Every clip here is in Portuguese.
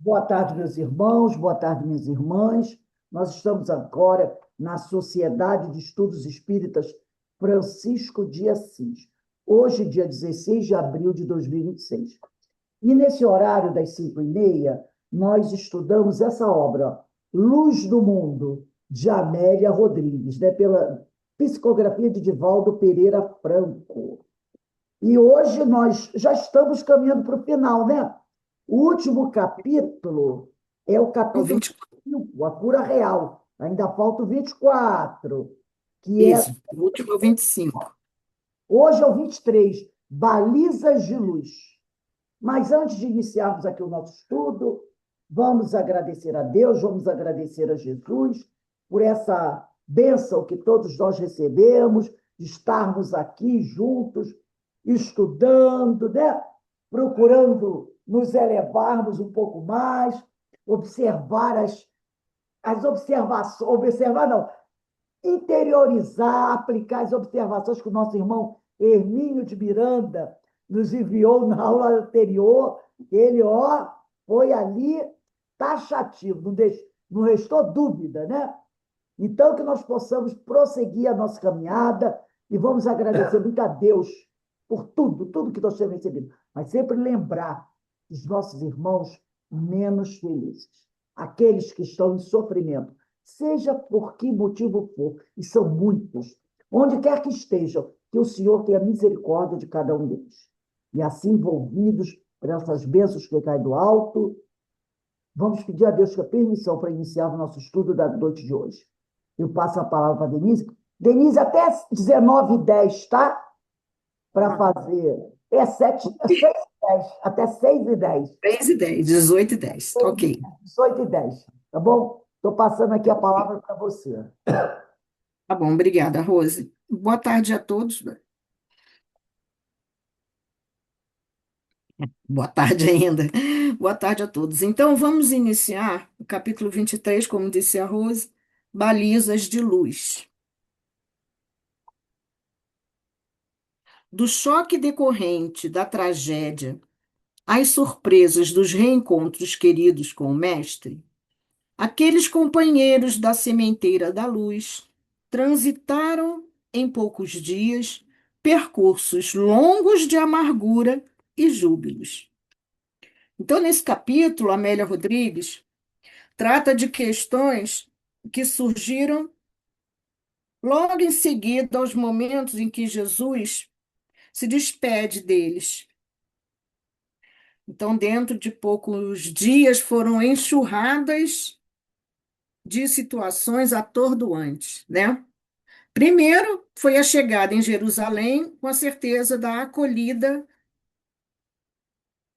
Boa tarde, meus irmãos, boa tarde, minhas irmãs. Nós estamos agora na Sociedade de Estudos Espíritas Francisco de Assis. Hoje, dia 16 de abril de 2026. E nesse horário das 5h30, nós estudamos essa obra, ó, Luz do Mundo, de Amélia Rodrigues, né, pela psicografia de Divaldo Pereira Franco. E hoje nós já estamos caminhando para o final, né? O último capítulo é o É o capítulo 24. 5, a cura real. Ainda falta o 24, que é Isso, o último é o 25. hoje é o 23, balizas de luz. Mas antes de iniciarmos aqui o nosso estudo, vamos agradecer a Deus, vamos agradecer a Jesus por essa bênção que todos nós recebemos, de estarmos aqui juntos, estudando, né? Procurando nos elevarmos um pouco mais, observar as observações, observar não, interiorizar, aplicar as observações que o nosso irmão Hermínio de Miranda nos enviou na aula anterior. Ele, ó, foi ali taxativo, não restou dúvida, né? Então, que nós possamos prosseguir a nossa caminhada e vamos agradecer muito a Deus por tudo, tudo que nós temos recebido. Mas sempre lembrar os nossos irmãos menos felizes, aqueles que estão em sofrimento, seja por que motivo for, e são muitos, onde quer que estejam, que o Senhor tenha misericórdia de cada um deles. E assim, envolvidos por essas bênçãos que caem do alto, vamos pedir a Deus a permissão para iniciar o nosso estudo da noite de hoje. Eu passo a palavra para a Denise. Denise, até 19h10, tá? Para Ah, fazer. É 6h10, até 6h10. 10h10, 18h10. Ok. 18h10, tá bom? Estou passando aqui a palavra para você. Tá bom, obrigada, Rose. Boa tarde a todos. Boa tarde ainda. Boa tarde a todos. Então, vamos iniciar o capítulo 23, como disse a Rose, balizas de luz. Do choque decorrente da tragédia às surpresas dos reencontros queridos com o Mestre, aqueles companheiros da sementeira da luz transitaram em poucos dias percursos longos de amargura e júbilos. Então, nesse capítulo, Amélia Rodrigues trata de questões que surgiram logo em seguida aos momentos em que Jesus se despede deles. Então, dentro de poucos dias, foram enxurradas de situações atordoantes, né? Primeiro, foi a chegada em Jerusalém com a certeza da acolhida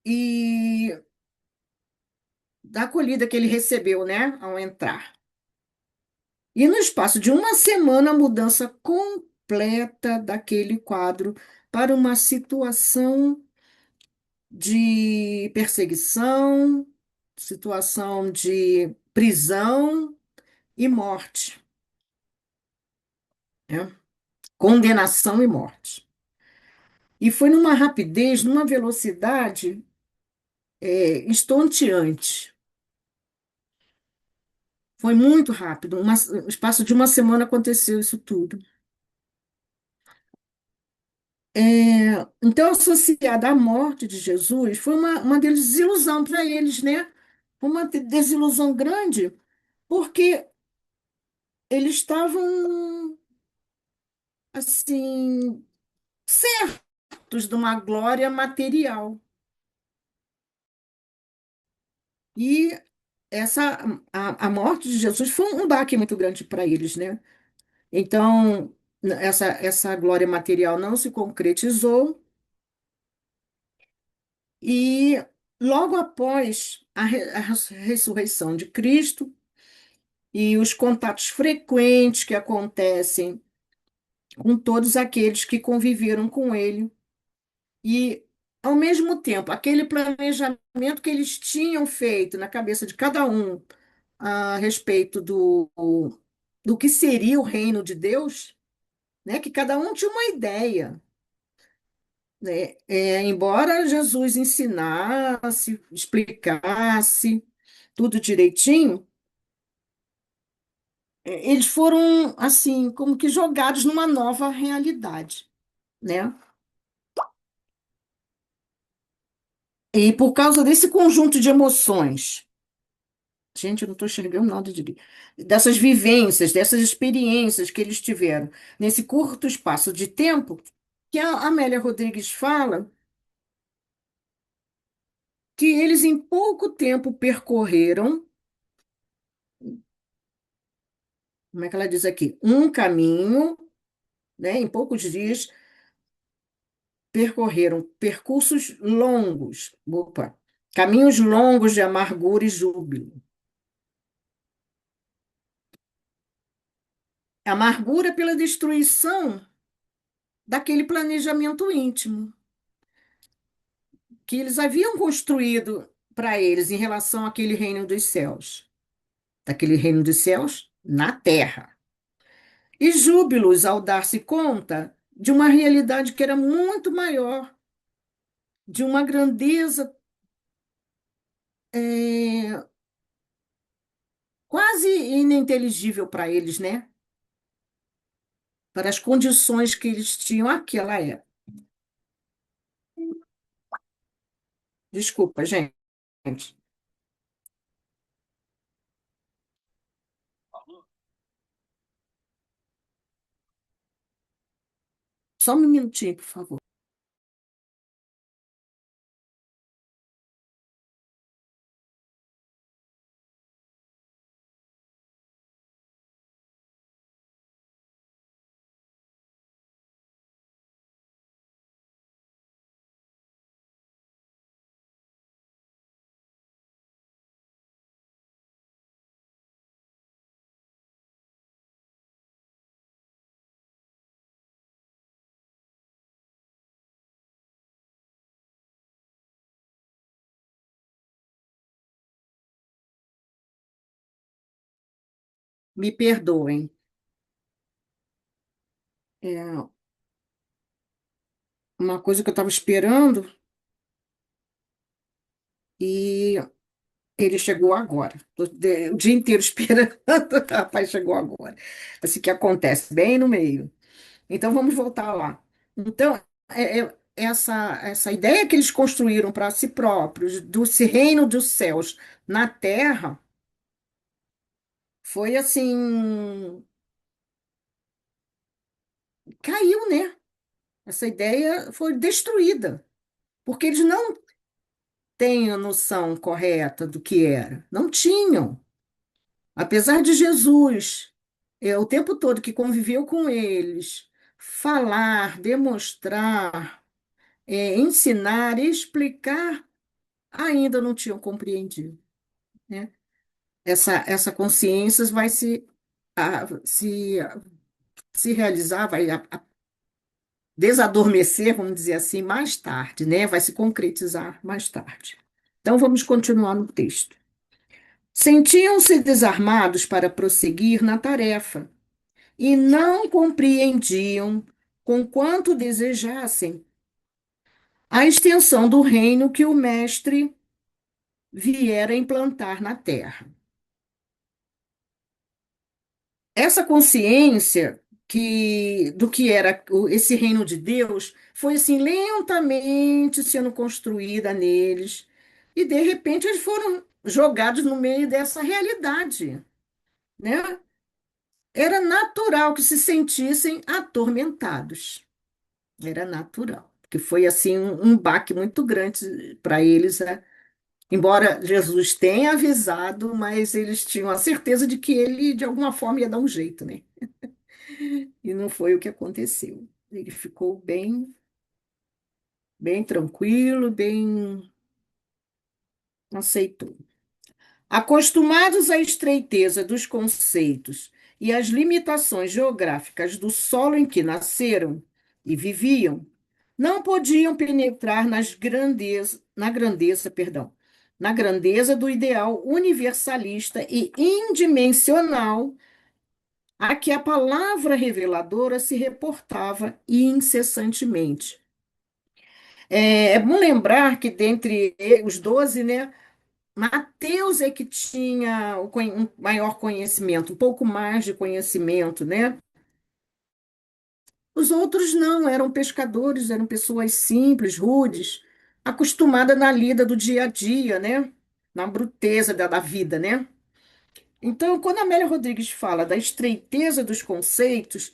e da acolhida que ele recebeu, né, ao entrar. E no espaço de uma semana, a mudança completa daquele quadro para uma situação de perseguição, situação de prisão e morte, né? Condenação e morte. E foi numa rapidez, numa velocidade estonteante. Foi muito rápido. No espaço de uma semana aconteceu isso tudo. Então, associada à morte de Jesus, foi uma desilusão para eles, né? Uma desilusão grande, porque eles estavam, assim, certos de uma glória material. E essa, a morte de Jesus foi um baque muito grande para eles, né? Então, essa glória material não se concretizou e logo após a ressurreição de Cristo e os contatos frequentes que acontecem com todos aqueles que conviveram com ele e, ao mesmo tempo, aquele planejamento que eles tinham feito na cabeça de cada um a respeito do que seria o reino de Deus, né? Que cada um tinha uma ideia, né? Embora Jesus ensinasse, explicasse, tudo direitinho, eles foram, assim, como que jogados numa nova realidade, né? E por causa desse conjunto de emoções, gente, eu não estou enxergando nada de dessas vivências, dessas experiências que eles tiveram nesse curto espaço de tempo, que a Amélia Rodrigues fala que eles em pouco tempo percorreram, como é que ela diz aqui? Um caminho, né? Em poucos dias percorreram percursos longos, opa, caminhos longos de amargura e júbilo. Amargura pela destruição daquele planejamento íntimo que eles haviam construído para eles em relação àquele reino dos céus, daquele reino dos céus na terra. E júbilos ao dar-se conta de uma realidade que era muito maior, de uma grandeza é, quase ininteligível para eles, né? Para as condições que eles tinham naquela época. Desculpa, gente. Só um minutinho, por favor. Me perdoem. É uma coisa que eu estava esperando e ele chegou agora. O dia inteiro esperando. O rapaz chegou agora. Assim que acontece, bem no meio. Então vamos voltar lá. Então, essa ideia que eles construíram para si próprios, do reino dos céus na terra, foi assim, caiu, né? Essa ideia foi destruída, porque eles não têm a noção correta do que era. Não tinham. Apesar de Jesus, o tempo todo que conviveu com eles, falar, demonstrar, ensinar, explicar, ainda não tinham compreendido, né? Essa consciência vai a- se, se realizar, vai desadormecer, vamos dizer assim, mais tarde, né? Vai se concretizar mais tarde. Então, vamos continuar no texto. Sentiam-se desarmados para prosseguir na tarefa e não compreendiam, com quanto desejassem, a extensão do reino que o Mestre viera implantar na terra. Essa consciência do que era esse reino de Deus foi assim lentamente sendo construída neles e de repente eles foram jogados no meio dessa realidade, né? Era natural que se sentissem atormentados. Era natural, porque foi assim um baque muito grande para eles, né? Embora Jesus tenha avisado, mas eles tinham a certeza de que ele de alguma forma ia dar um jeito, né? E não foi o que aconteceu. Ele ficou bem tranquilo, bem aceitou. Acostumados à estreiteza dos conceitos e às limitações geográficas do solo em que nasceram e viviam, não podiam penetrar na grandeza do ideal universalista e indimensional a que a palavra reveladora se reportava incessantemente. É bom lembrar que dentre os 12, né, Mateus é que tinha um maior conhecimento, um pouco mais de conhecimento, né? Os outros não, eram pescadores, eram pessoas simples, rudes, acostumadas na lida do dia a dia, né? Na bruteza da vida, né? Então, quando a Amélia Rodrigues fala da estreiteza dos conceitos,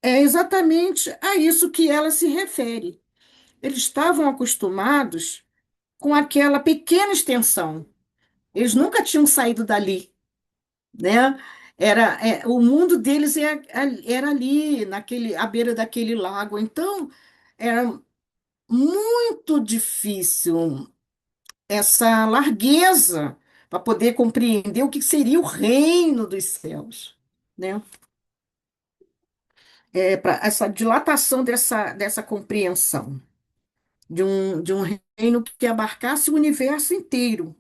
é exatamente a isso que ela se refere. Eles estavam acostumados com aquela pequena extensão. Eles nunca tinham saído dali, né? O mundo deles era ali, à beira daquele lago. Então, era muito difícil essa largueza para poder compreender o que seria o reino dos céus, né? Para essa dilatação dessa compreensão de um reino que abarcasse o universo inteiro.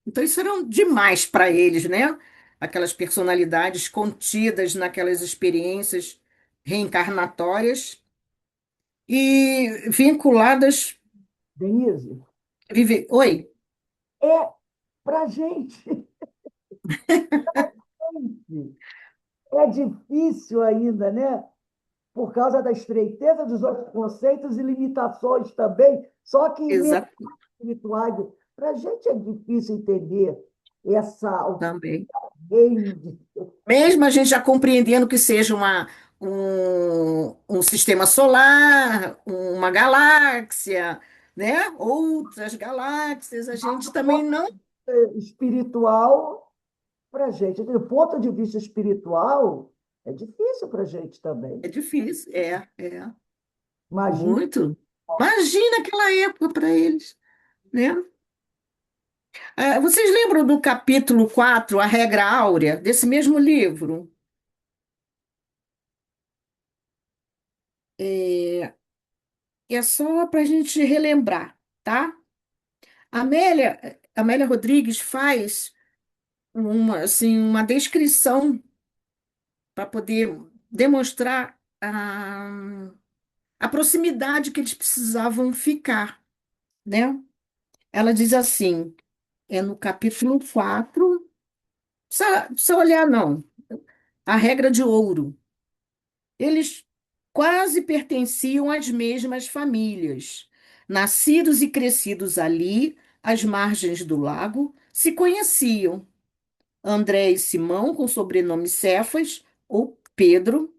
Então, isso era demais para eles, né? Aquelas personalidades contidas naquelas experiências reencarnatórias e vinculadas. Denise, Oi, é para gente. É difícil ainda, né? Por causa da estreiteza dos outros conceitos e limitações também, só que mesmo espirituais. Para a gente é difícil entender o também. reino de Deus. Mesmo a gente já compreendendo que seja um sistema solar, uma galáxia, né? Outras galáxias, a gente também não. Espiritual, para a gente, do ponto de vista espiritual, é difícil para a gente também. É difícil, é. Imagina, Muito. Imagina aquela época para eles, né? Vocês lembram do capítulo 4, A Regra Áurea, desse mesmo livro? É só para a gente relembrar, tá? Amélia Rodrigues faz uma descrição para poder demonstrar a proximidade que eles precisavam ficar, né? Ela diz assim, é no capítulo 4, precisa olhar, não. A regra de ouro. Eles quase pertenciam às mesmas famílias. Nascidos e crescidos ali, às margens do lago, se conheciam. André e Simão, com sobrenome Cefas, ou Pedro,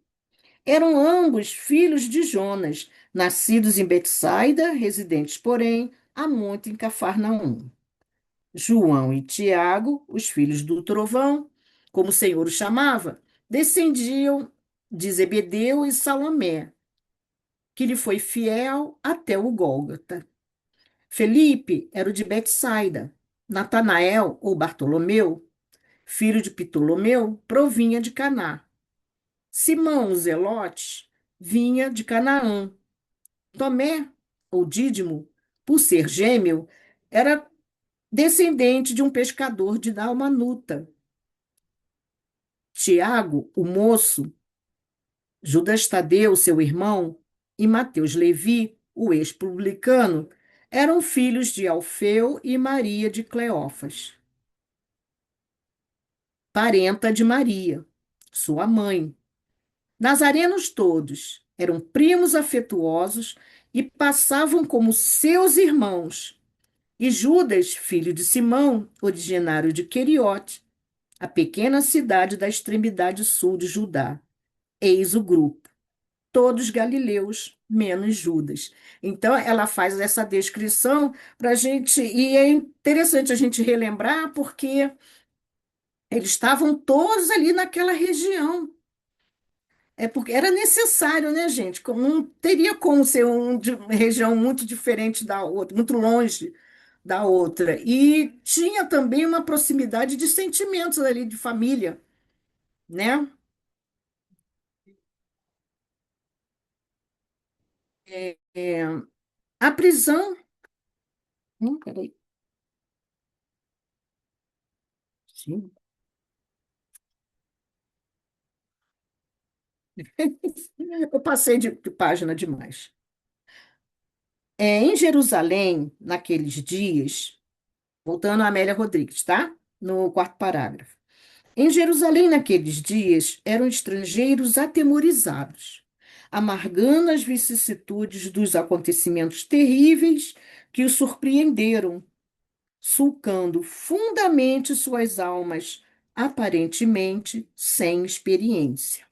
eram ambos filhos de Jonas, nascidos em Betsaida, residentes, porém, há muito em Cafarnaum. João e Tiago, os filhos do trovão, como o Senhor os chamava, descendiam de Zebedeu e Salomé, que lhe foi fiel até o Gólgota. Felipe era o de Betsaida. Natanael, ou Bartolomeu, filho de Ptolomeu, provinha de Caná. Simão, o Zelote, vinha de Canaã. Tomé, ou Dídimo, por ser gêmeo, era descendente de um pescador de Dalmanuta. Tiago, o moço, Judas Tadeu, seu irmão, e Mateus Levi, o ex-publicano, eram filhos de Alfeu e Maria de Cleófas, parenta de Maria, sua mãe. Nazarenos todos eram primos afetuosos e passavam como seus irmãos. E Judas, filho de Simão, originário de Queriote, a pequena cidade da extremidade sul de Judá. Eis o grupo, todos galileus, menos Judas. Então, ela faz essa descrição para a gente, e é interessante a gente relembrar, porque eles estavam todos ali naquela região. É porque era necessário, né, gente? Não teria como ser uma região muito diferente da outra, muito longe da outra. E tinha também uma proximidade de sentimentos ali de família, né? É, a prisão. Peraí. Sim. Eu passei de página demais. Em Jerusalém, naqueles dias, Voltando a Amélia Rodrigues, tá? No quarto parágrafo. Em Jerusalém, naqueles dias, eram estrangeiros atemorizados, amargando as vicissitudes dos acontecimentos terríveis que os surpreenderam, sulcando fundamente suas almas, aparentemente sem experiência.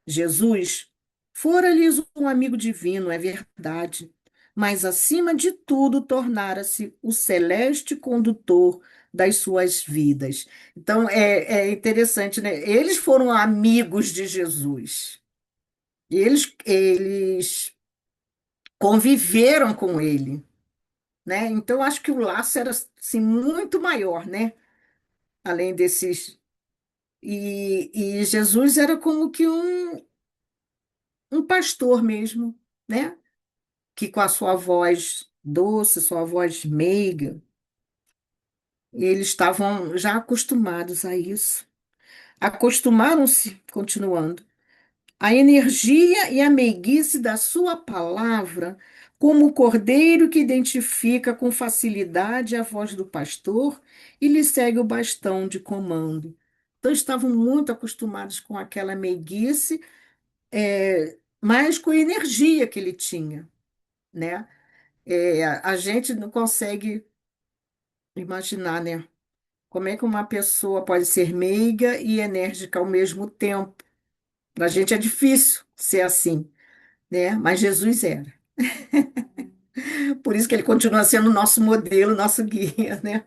Jesus fora-lhes um amigo divino, é verdade, mas acima de tudo tornara-se o celeste condutor das suas vidas. Então é interessante, né? Eles foram amigos de Jesus. Eles conviveram com ele, né? Então acho que o laço era assim, muito maior, né? Além desses. E Jesus era como que um pastor mesmo, né? Que com a sua voz doce, sua voz meiga, eles estavam já acostumados a isso. Acostumaram-se, continuando, a energia e a meiguice da sua palavra, como o cordeiro que identifica com facilidade a voz do pastor e lhe segue o bastão de comando. Então, estavam muito acostumados com aquela meiguice, mas com a energia que ele tinha, né? A gente não consegue imaginar, né? Como é que uma pessoa pode ser meiga e enérgica ao mesmo tempo? Para a gente é difícil ser assim, né? Mas Jesus era. Por isso que ele continua sendo nosso modelo, nosso guia, né?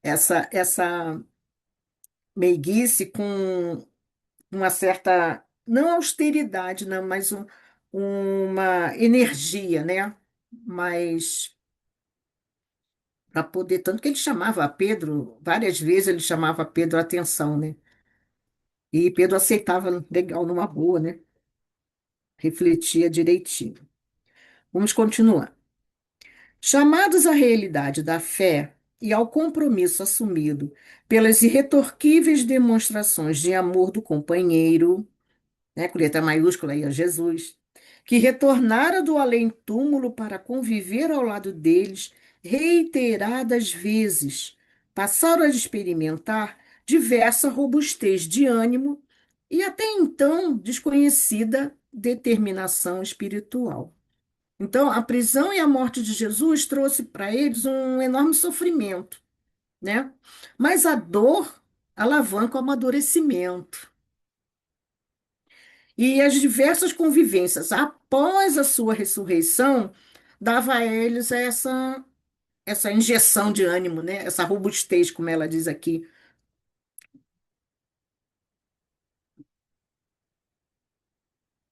Essa meiguice com uma certa, não austeridade, não, mas uma energia, né? Mas para poder, tanto que ele chamava Pedro, várias vezes ele chamava Pedro a atenção, né? E Pedro aceitava legal, numa boa, né? Refletia direitinho. Vamos continuar. Chamados à realidade da fé e ao compromisso assumido pelas irretorquíveis demonstrações de amor do companheiro, né, com letra maiúscula aí a Jesus, que retornara do além-túmulo para conviver ao lado deles reiteradas vezes, passaram a experimentar diversa robustez de ânimo e até então desconhecida determinação espiritual. Então, a prisão e a morte de Jesus trouxe para eles um enorme sofrimento, né? Mas a dor alavanca o amadurecimento. E as diversas convivências após a sua ressurreição dava a eles essa injeção de ânimo, né? Essa robustez, como ela diz aqui.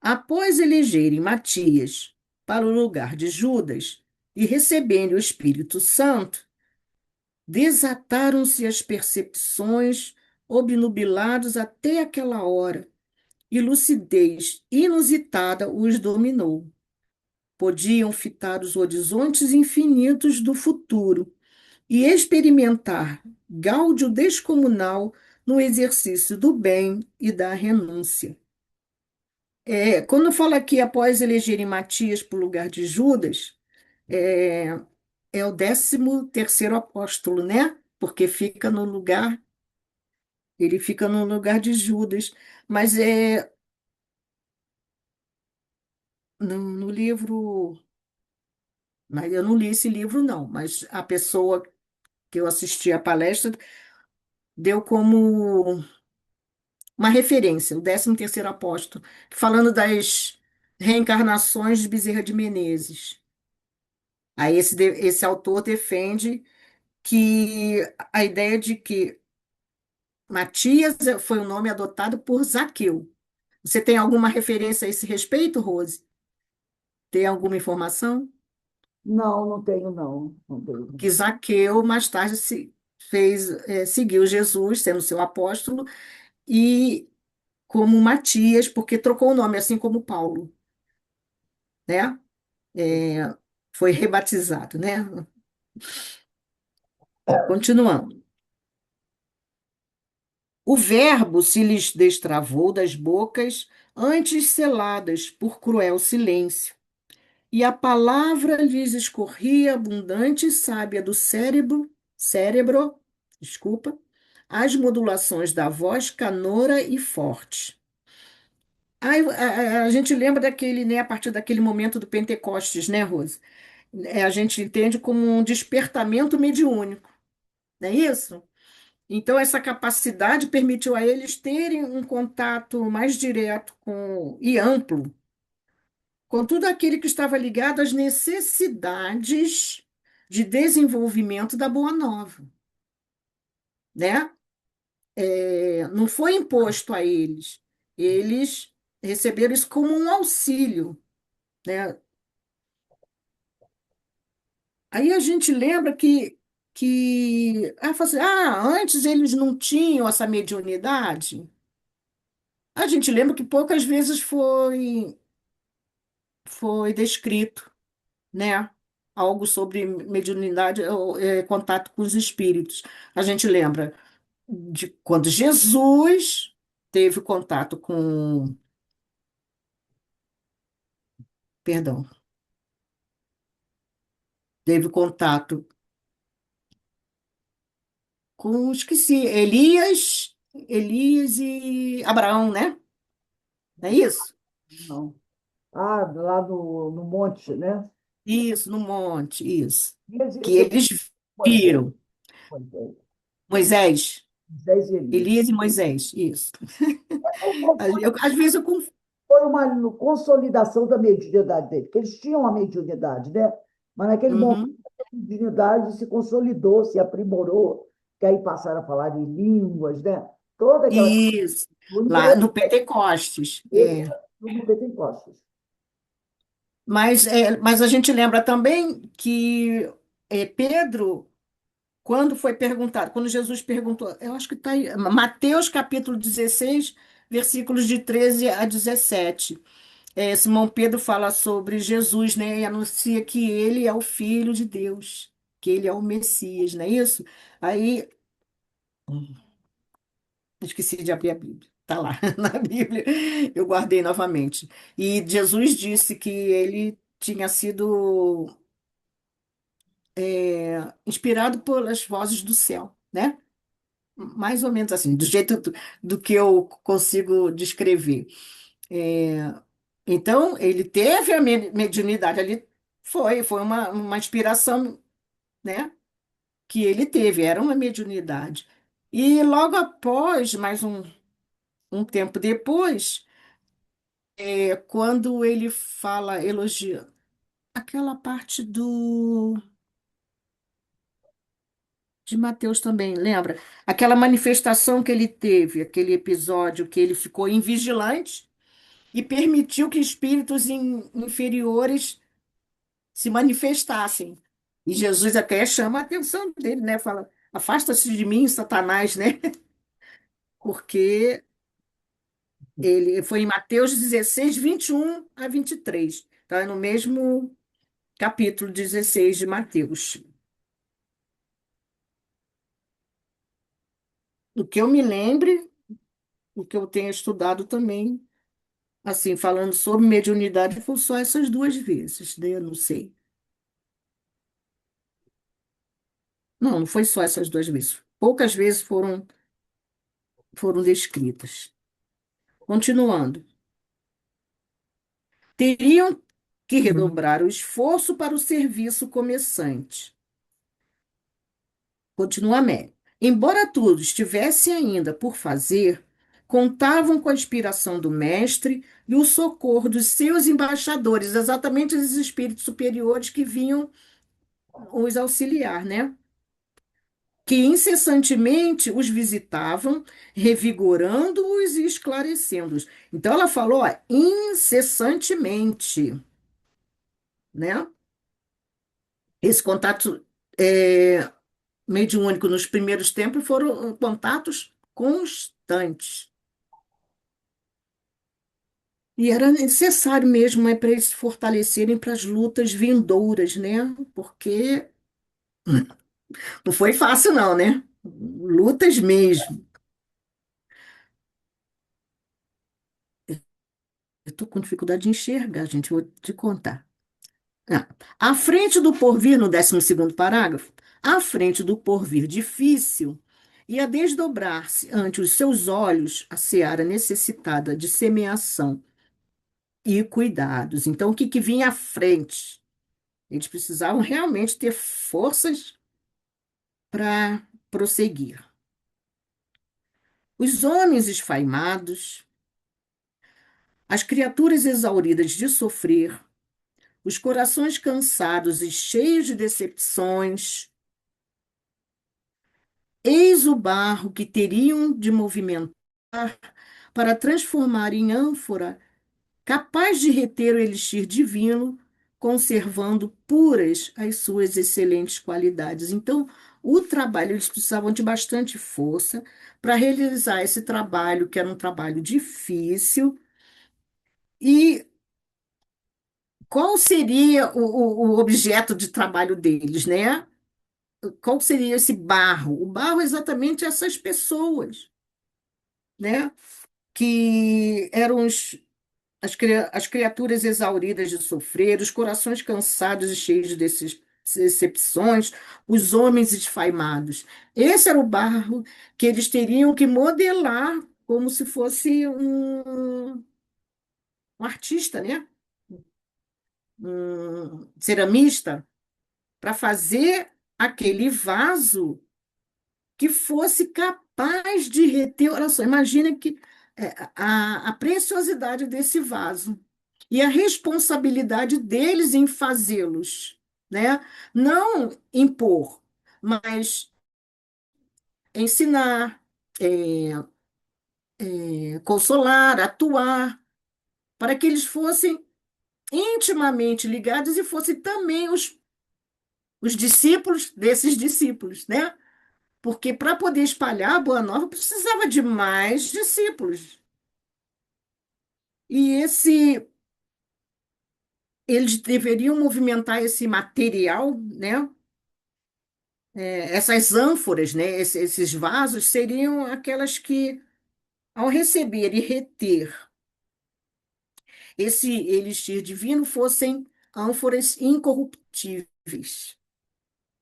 Após elegerem Matias para o lugar de Judas e receberem o Espírito Santo, desataram-se as percepções, obnubilados até aquela hora, e lucidez inusitada os dominou. Podiam fitar os horizontes infinitos do futuro e experimentar gáudio descomunal no exercício do bem e da renúncia. Quando fala aqui após elegerem Matias para o lugar de Judas, é, é o 13º apóstolo, né? Porque fica no lugar, ele fica no lugar de Judas. Mas no livro, mas eu não li esse livro, não, mas a pessoa que eu assisti a palestra deu como uma referência, o 13º apóstolo, falando das reencarnações de Bezerra de Menezes. Aí esse autor defende que a ideia de que Matias foi o nome adotado por Zaqueu. Você tem alguma referência a esse respeito, Rose? Tem alguma informação? Não, não tenho, não. Não tenho. Que Zaqueu mais tarde seguiu Jesus, sendo seu apóstolo, e como Matias, porque trocou o nome, assim como Paulo, né? É, foi rebatizado, né? Continuando. O verbo se lhes destravou das bocas antes seladas por cruel silêncio, E a palavra lhes escorria abundante e sábia do cérebro, desculpa, as modulações da voz canora e forte. Aí, a gente lembra daquele, né, a partir daquele momento do Pentecostes, né, Rose? A gente entende como um despertamento mediúnico, não é isso? Então, essa capacidade permitiu a eles terem um contato mais direto e amplo com tudo aquilo que estava ligado às necessidades de desenvolvimento da Boa Nova, né? Não foi imposto a eles, eles receberam isso como um auxílio, né? Aí a gente lembra fala assim, antes eles não tinham essa mediunidade. A gente lembra que poucas vezes foi descrito, né? Algo sobre mediunidade, ou, contato com os espíritos. A gente lembra de quando Jesus teve contato perdão, teve contato esqueci, Elias e Abraão, né? Não é isso? Não. Ah, lá no monte, né? Isso, no monte, isso. Que Esse é eles Moisés, viram Moisés, Moisés, Moisés e Elias. Elias e Moisés, isso. Foi Às vezes eu confundo. foi uma consolidação da mediunidade dele, porque eles tinham a mediunidade, né? Mas naquele momento Uhum. a mediunidade se consolidou, se aprimorou, que aí passaram a falar em línguas, né? Toda aquela Isso, o lá interessante no Pentecostes. dele no Pentecostes. Mas a gente lembra também que Pedro, quando foi perguntado, quando Jesus perguntou, eu acho que está aí, Mateus capítulo 16, versículos de 13 a 17. Simão Pedro fala sobre Jesus, né? E anuncia que ele é o Filho de Deus, que ele é o Messias, não é isso? Aí, esqueci de abrir a Bíblia. Está lá na Bíblia, eu guardei novamente. E Jesus disse que ele tinha sido inspirado pelas vozes do céu, né? Mais ou menos assim, do jeito do que eu consigo descrever. É, então, ele teve a mediunidade ali, foi uma inspiração, né? Que ele teve, era uma mediunidade. E logo após, mais um tempo depois, quando ele fala, elogia, aquela parte de Mateus também, lembra? Aquela manifestação que ele teve, aquele episódio que ele ficou invigilante e permitiu que espíritos inferiores se manifestassem. E Jesus até chama a atenção dele, né? Fala, afasta-se de mim, Satanás, né? Porque ele foi em Mateus 16, 21 a 23. Então, é no mesmo capítulo 16 de Mateus. O que eu me lembre, o que eu tenho estudado também, assim, falando sobre mediunidade, foi só essas duas vezes, né? Eu não sei. Não, não foi só essas duas vezes. Poucas vezes foram descritas. Continuando. Teriam que redobrar o esforço para o serviço começante. Continua Mary. Embora tudo estivesse ainda por fazer, contavam com a inspiração do mestre e o socorro dos seus embaixadores, exatamente os espíritos superiores que vinham os auxiliar, né? Que incessantemente os visitavam, revigorando-os e esclarecendo-os. Então ela falou, ó, incessantemente, né? Esse contato mediúnico nos primeiros tempos foram contatos constantes. E era necessário mesmo, para eles se fortalecerem para as lutas vindouras, né? Porque não foi fácil, não, né? Lutas mesmo. Eu estou com dificuldade de enxergar, gente, vou te contar. Ah, à frente do porvir, no 12º parágrafo, à frente do porvir difícil, e a desdobrar-se ante os seus olhos a seara necessitada de semeação e cuidados. Então, o que que vinha à frente? Eles precisavam realmente ter forças para prosseguir. Os homens esfaimados, as criaturas exauridas de sofrer, os corações cansados e cheios de decepções, eis o barro que teriam de movimentar para transformar em ânfora capaz de reter o elixir divino, conservando puras as suas excelentes qualidades. Então, o trabalho, eles precisavam de bastante força para realizar esse trabalho, que era um trabalho difícil. E qual seria o objeto de trabalho deles, né? Qual seria esse barro? O barro é exatamente essas pessoas, né? Que eram as criaturas exauridas de sofrer, os corações cansados e cheios de decepções, os homens esfaimados. Esse era o barro que eles teriam que modelar como se fosse um artista, né? Um ceramista, para fazer aquele vaso que fosse capaz de reter oração. Imagina que a preciosidade desse vaso e a responsabilidade deles em fazê-los, né? Não impor, mas ensinar, é, consolar, atuar, para que eles fossem intimamente ligados e fossem também os discípulos desses discípulos, né? Porque para poder espalhar a Boa Nova precisava de mais discípulos. E eles deveriam movimentar esse material, né? Essas ânforas, né? Esses vasos seriam aquelas que, ao receber e reter esse elixir divino, fossem ânforas incorruptíveis.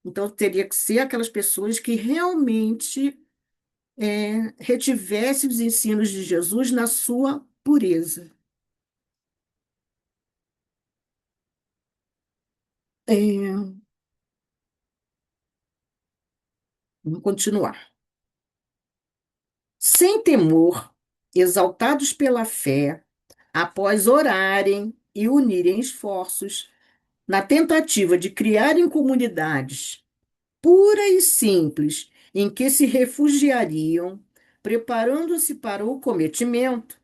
Então, teria que ser aquelas pessoas que realmente retivessem os ensinos de Jesus na sua pureza. É, vamos continuar. Sem temor, exaltados pela fé, após orarem e unirem esforços, na tentativa de criarem comunidades pura e simples, em que se refugiariam, preparando-se para o cometimento.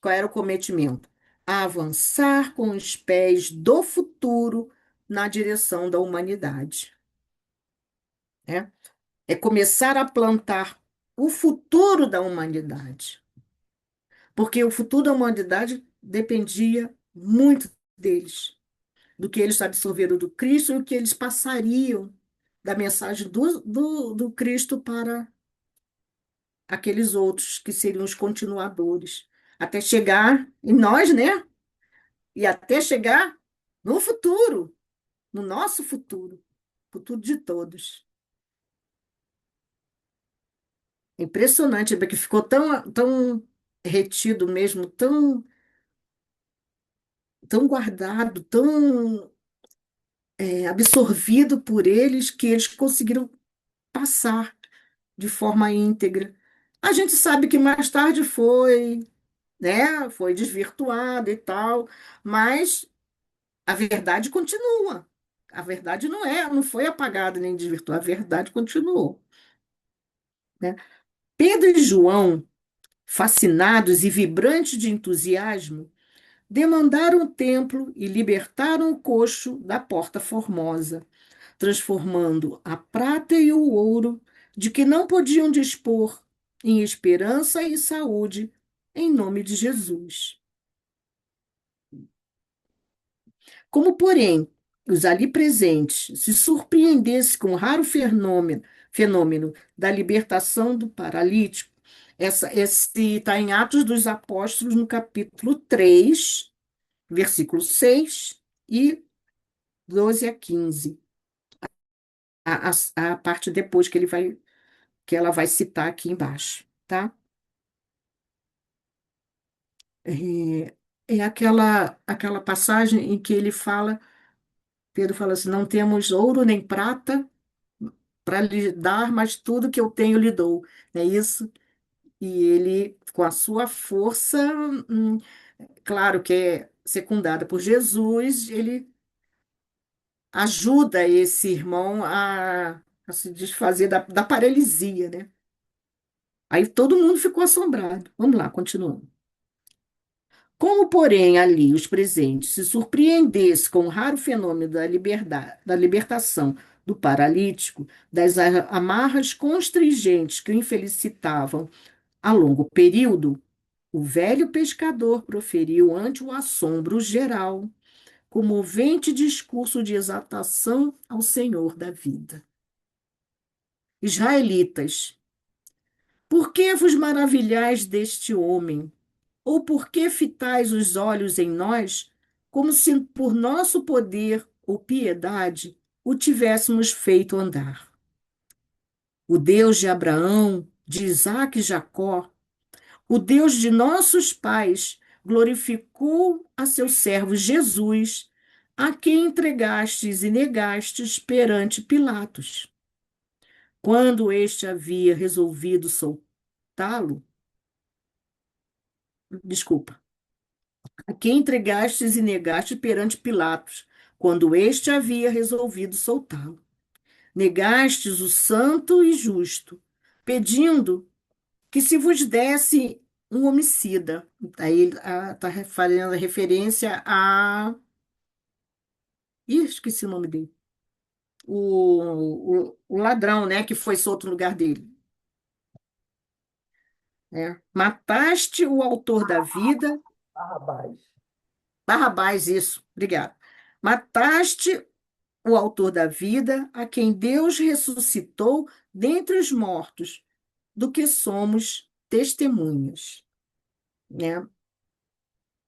Qual era o cometimento? Avançar com os pés do futuro na direção da humanidade, né? É começar a plantar o futuro da humanidade, porque o futuro da humanidade dependia muito deles, do que eles absorveram do Cristo e o que eles passariam da mensagem do Cristo para aqueles outros que seriam os continuadores, até chegar em nós, né? E até chegar no futuro, no nosso futuro, futuro de todos. Impressionante, porque ficou tão retido mesmo, tão guardado, tão absorvido por eles, que eles conseguiram passar de forma íntegra. A gente sabe que mais tarde foi, né, foi desvirtuado e tal, mas a verdade continua. A verdade não foi apagada nem desvirtuada, a verdade continuou, né? Pedro e João, fascinados e vibrantes de entusiasmo, demandaram o templo e libertaram o coxo da Porta Formosa, transformando a prata e o ouro de que não podiam dispor em esperança e saúde, em nome de Jesus. Como, porém, os ali presentes se surpreendessem com o raro fenômeno da libertação do paralítico, esse está em Atos dos Apóstolos, no capítulo 3, versículo 6 e 12 a 15, a parte depois que ela vai citar aqui embaixo, tá? É, é aquela passagem em que ele fala, Pedro fala assim, não temos ouro nem prata para lhe dar, mas tudo que eu tenho lhe dou. É isso? E ele, com a sua força, hum, claro que é secundada por Jesus, ele ajuda esse irmão a se desfazer da paralisia, né? Aí todo mundo ficou assombrado. Vamos lá, continuando. Como, porém, ali os presentes se surpreendessem com o raro fenômeno da liberdade, da libertação do paralítico, das amarras constringentes que o infelicitavam a longo período, o velho pescador proferiu ante o assombro geral comovente discurso de exaltação ao Senhor da vida. Israelitas, por que vos maravilhais deste homem? Ou por que fitais os olhos em nós, como se por nosso poder ou piedade o tivéssemos feito andar? O Deus de Abraão, de Isaque e Jacó, o Deus de nossos pais, glorificou a seu servo Jesus, a quem entregastes e negastes perante Pilatos. Quando este havia resolvido soltá-lo, desculpa, a quem entregastes e negaste perante Pilatos, quando este havia resolvido soltá-lo. Negastes o santo e justo, pedindo que se vos desse um homicida. Aí ele está fazendo referência a. Ih, esqueci o nome dele. O ladrão, né, que foi solto no lugar dele. Né? Mataste o autor da vida, Barrabás. Barrabás, isso, obrigado. Mataste o autor da vida, a quem Deus ressuscitou dentre os mortos, do que somos testemunhas, né?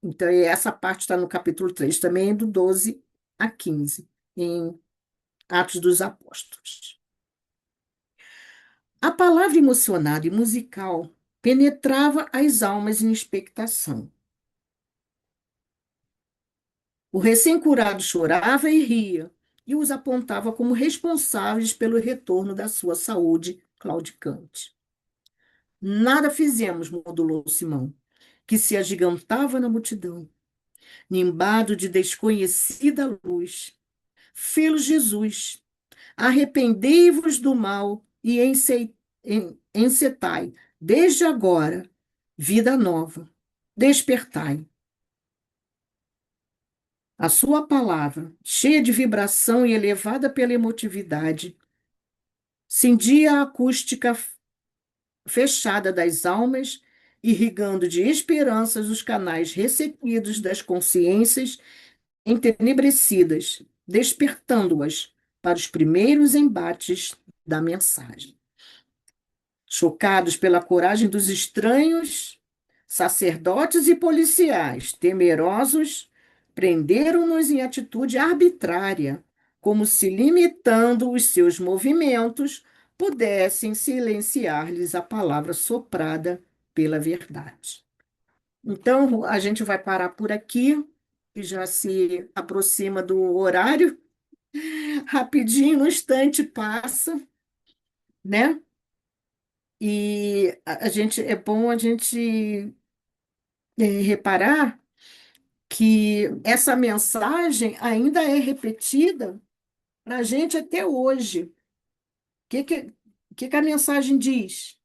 Então, e essa parte está no capítulo 3 também, do 12 a 15, em Atos dos Apóstolos. A palavra emocionada e musical penetrava as almas em expectação. O recém-curado chorava e ria, e os apontava como responsáveis pelo retorno da sua saúde claudicante. Nada fizemos, modulou Simão, que se agigantava na multidão, nimbado de desconhecida luz. Filho Jesus, arrependei-vos do mal e encetai, desde agora, vida nova. Despertai. A sua palavra, cheia de vibração e elevada pela emotividade, cindia a acústica fechada das almas, irrigando de esperanças os canais ressequidos das consciências entenebrecidas, despertando-as para os primeiros embates da mensagem. Chocados pela coragem dos estranhos, sacerdotes e policiais, temerosos, prenderam-nos em atitude arbitrária, como se, limitando os seus movimentos, pudessem silenciar-lhes a palavra soprada pela verdade. Então, a gente vai parar por aqui, que já se aproxima do horário. Rapidinho, no instante passa, né? E a gente é bom a gente reparar que essa mensagem ainda é repetida para a gente até hoje. O que a mensagem diz?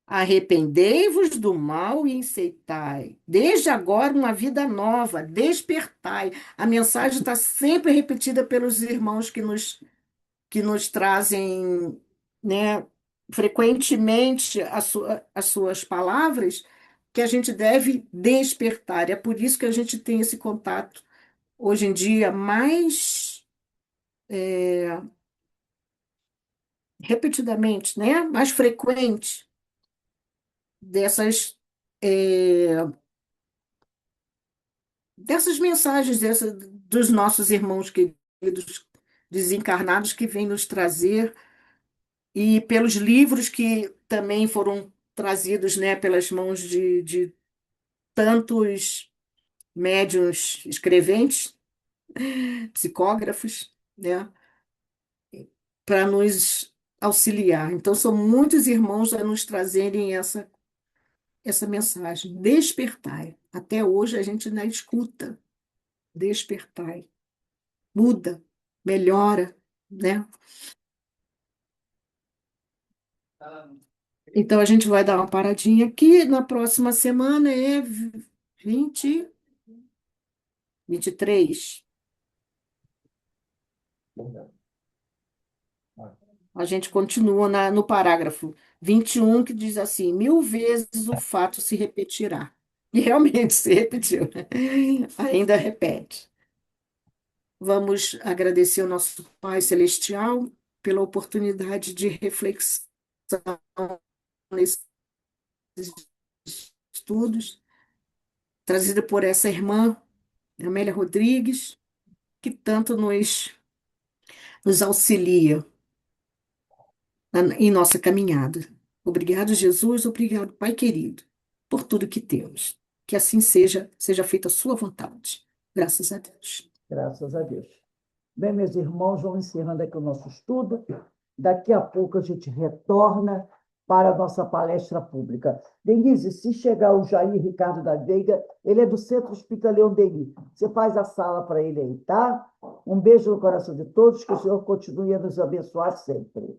Arrependei-vos do mal e enceitai. Desde agora uma vida nova, despertai. A mensagem está sempre repetida pelos irmãos que nos trazem, né, frequentemente as suas palavras, que a gente deve despertar. É por isso que a gente tem esse contato hoje em dia mais repetidamente, né, mais frequente dessas é, dessas mensagens dos nossos irmãos queridos desencarnados que vêm nos trazer e pelos livros que também foram trazidos, né, pelas mãos de tantos médiuns escreventes, psicógrafos, né, para nos auxiliar. Então, são muitos irmãos a nos trazerem essa mensagem. Despertai. Até hoje a gente ainda escuta. Despertai. Muda, melhora, né? Então, a gente vai dar uma paradinha aqui. Na próxima semana é 20, 23. A gente continua no parágrafo 21 que diz assim: 1000 vezes o fato se repetirá. E realmente se repetiu, né? Ainda repete. Vamos agradecer ao nosso Pai Celestial pela oportunidade de reflexão nesses estudos, trazida por essa irmã, Amélia Rodrigues, que tanto nos auxilia em nossa caminhada. Obrigado, Jesus, obrigado, Pai querido, por tudo que temos. Que assim seja, seja feita a sua vontade. Graças a Deus. Graças a Deus. Bem, meus irmãos, vamos encerrando aqui o nosso estudo. Daqui a pouco a gente retorna para a nossa palestra pública. Denise, se chegar o Jair Ricardo da Veiga, ele é do Centro Espírita Leão Denis. Você faz a sala para ele aí, tá? Um beijo no coração de todos, que o Senhor continue a nos abençoar sempre.